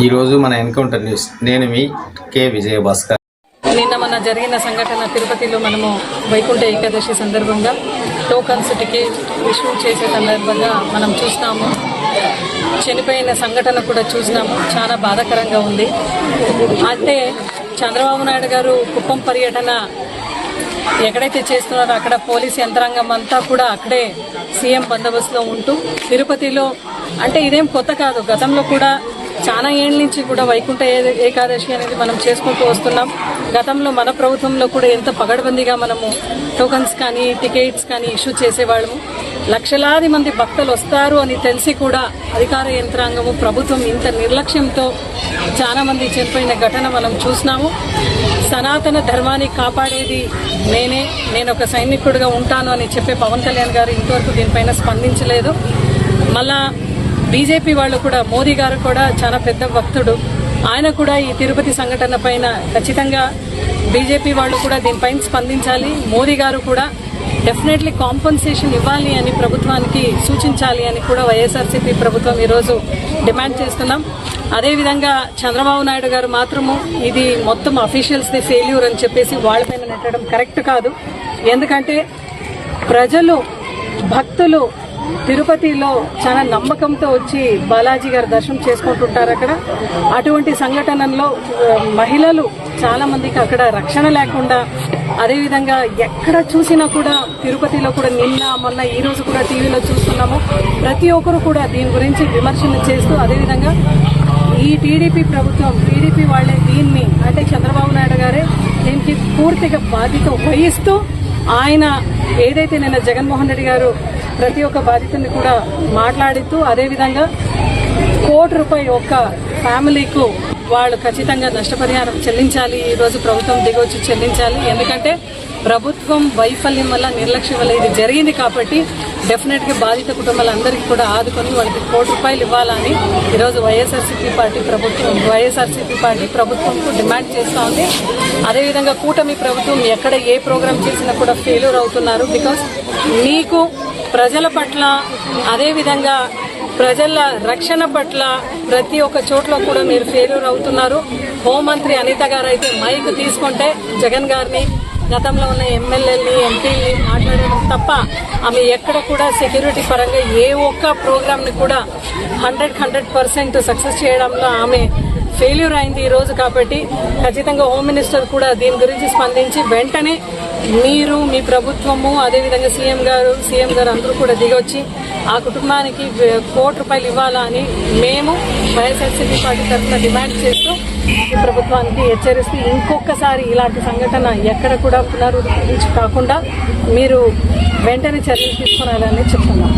ఈరోజు మన encounter news. నేను మీ కే విజయభాస్కర్. నిన్న మన జరిగిన సంఘటన తిరుపతిలో మనము వైకుంఠ ఏకాదశి సందర్భంగా టోకన్స్ టికెట్ ఇష్యూ చేసే సందర్భంగా మనం చూసినాము. చనిపోయిన సంఘటన కూడా చూసినాము. చాలా బాధాకరంగా ఉంది. అంటే చంద్రబాబు నాయుడు గారు కుప్పం పర్యటన ఎక్కడైతే చేస్తున్నారో అక్కడ పోలీస్ యంత్రాంగం అంతా కూడా అక్కడే సీఎం బందోబస్తులో ఉంటూ తిరుపతిలో అంటే ఇదేం కొత్త కాదు. గతంలో కూడా చాలా ఏళ్ళ నుంచి కూడా వైకుంఠ ఏకాదశి అనేది మనం చేసుకుంటూ వస్తున్నాం. గతంలో మన ప్రభుత్వంలో కూడా ఎంత పగడబందీగా మనము టోకన్స్ కానీ టికెట్స్ కానీ ఇష్యూ చేసేవాళ్ళము. లక్షలాది మంది భక్తులు వస్తారు అని తెలిసి కూడా అధికార యంత్రాంగము ప్రభుత్వం ఇంత నిర్లక్ష్యంతో చాలా మంది చనిపోయిన ఘటన మనం చూసినాము. సనాతన ధర్మాన్ని కాపాడేది నేను ఒక సైనికుడిగా ఉంటాను అని చెప్పే పవన్ కళ్యాణ్ గారు ఇంతవరకు దీనిపైన స్పందించలేదు. మళ్ళా బీజేపీ వాళ్ళు కూడా, మోదీ గారు కూడా చాలా పెద్ద భక్తుడు. ఆయన కూడా ఈ తిరుపతి సంఘటన పైన ఖచ్చితంగా బీజేపీ వాళ్ళు కూడా దీనిపైన స్పందించాలి. మోదీ గారు కూడా డెఫినెట్లీ కాంపన్సేషన్ ఇవ్వాలి అని ప్రభుత్వానికి సూచించాలి అని కూడా వైఎస్ఆర్సీపీ ప్రభుత్వం ఈరోజు డిమాండ్ చేస్తున్నాం. అదేవిధంగా చంద్రబాబు నాయుడు గారు మాత్రము ఇది మొత్తం అఫీషియల్స్ది ఫెయిల్యూర్ అని చెప్పేసి వాళ్ళపైన నెట్టడం కరెక్ట్ కాదు. ఎందుకంటే ప్రజలు, భక్తులు తిరుపతిలో చాలా నమ్మకంతో వచ్చి బాలాజీ గారి దర్శనం చేసుకుంటుంటారు. అక్కడ అటువంటి సంఘటనల్లో మహిళలు చాలా మందికి అక్కడ రక్షణ లేకుండా, అదేవిధంగా ఎక్కడ చూసినా కూడా తిరుపతిలో కూడా నిన్న మొన్న ఈ రోజు కూడా టీవీలో చూస్తున్నాము. ప్రతి ఒక్కరు కూడా దీని గురించి విమర్శలు చేస్తూ, అదేవిధంగా ఈ టీడీపీ ప్రభుత్వం, టీడీపీ వాళ్లే దీన్ని అంటే చంద్రబాబు నాయుడు గారే దీనికి పూర్తిగా బాధ్యత వహిస్తూ ఆయన ఏదైతే నిన్న జగన్మోహన్ రెడ్డి గారు ప్రతి ఒక్క బాధ్యతని కూడా మాట్లాడుతూ, అదేవిధంగా ₹1 ఒక్క ఫ్యామిలీకు వాళ్ళు ఖచ్చితంగా నష్టపరిహారం చెల్లించాలి. ఈరోజు ప్రభుత్వం దిగొచ్చి చెల్లించాలి. ఎందుకంటే ప్రభుత్వం వైఫల్యం వల్ల, నిర్లక్ష్యం వల్ల ఇది జరిగింది కాబట్టి డెఫినెట్గా బాధిత కుటుంబాలందరికీ కూడా ఆదుకొని వాళ్ళకి ₹1 ఇవ్వాలని ఈరోజు వైఎస్ఆర్సీపీ పార్టీ ప్రభుత్వంకు డిమాండ్ చేస్తూ ఉంది. అదేవిధంగా కూటమి ప్రభుత్వం ఎక్కడ ఏ ప్రోగ్రాం చేసినా కూడా ఫెయిల్యూర్ అవుతున్నారు. బికాస్ మీకు ప్రజల పట్ల, అదేవిధంగా ప్రజల రక్షణ పట్ల ప్రతి ఒక్క చోట్ల కూడా మీరు ఫెయిల్యూర్ అవుతున్నారు. హోంమంత్రి అనిత గారు అయితే మైక్ తీసుకుంటే జగన్ గారిని, గతంలో ఉన్న ఎమ్మెల్యేలని, ఎంపీలని మాట్లాడడం తప్ప ఆమె ఎక్కడ కూడా సెక్యూరిటీ పరంగా ఏ ఒక్క ప్రోగ్రామ్ని కూడా 100% సక్సెస్ చేయడంలో ఆమె ఫెయిల్యూర్ అయింది ఈరోజు. కాబట్టి ఖచ్చితంగా హోమ్ మినిస్టర్ కూడా దీని గురించి స్పందించి వెంటనే మీరు, మీ ప్రభుత్వము, అదేవిధంగా సీఎం గారు అందరూ కూడా దిగొచ్చి ఆ కుటుంబానికి ₹1 ఇవ్వాలా అని మేము వైఎస్ఆర్సీపీ పార్టీ తరఫున డిమాండ్ చేస్తూ ఈ ప్రభుత్వానికి హెచ్చరిస్తూ ఇంకొకసారి ఇలాంటి సంఘటన ఎక్కడ కూడా పునరుద్ధరించి కాకుండా మీరు వెంటనే చర్యలు తీసుకోవాలని చెప్తున్నాం.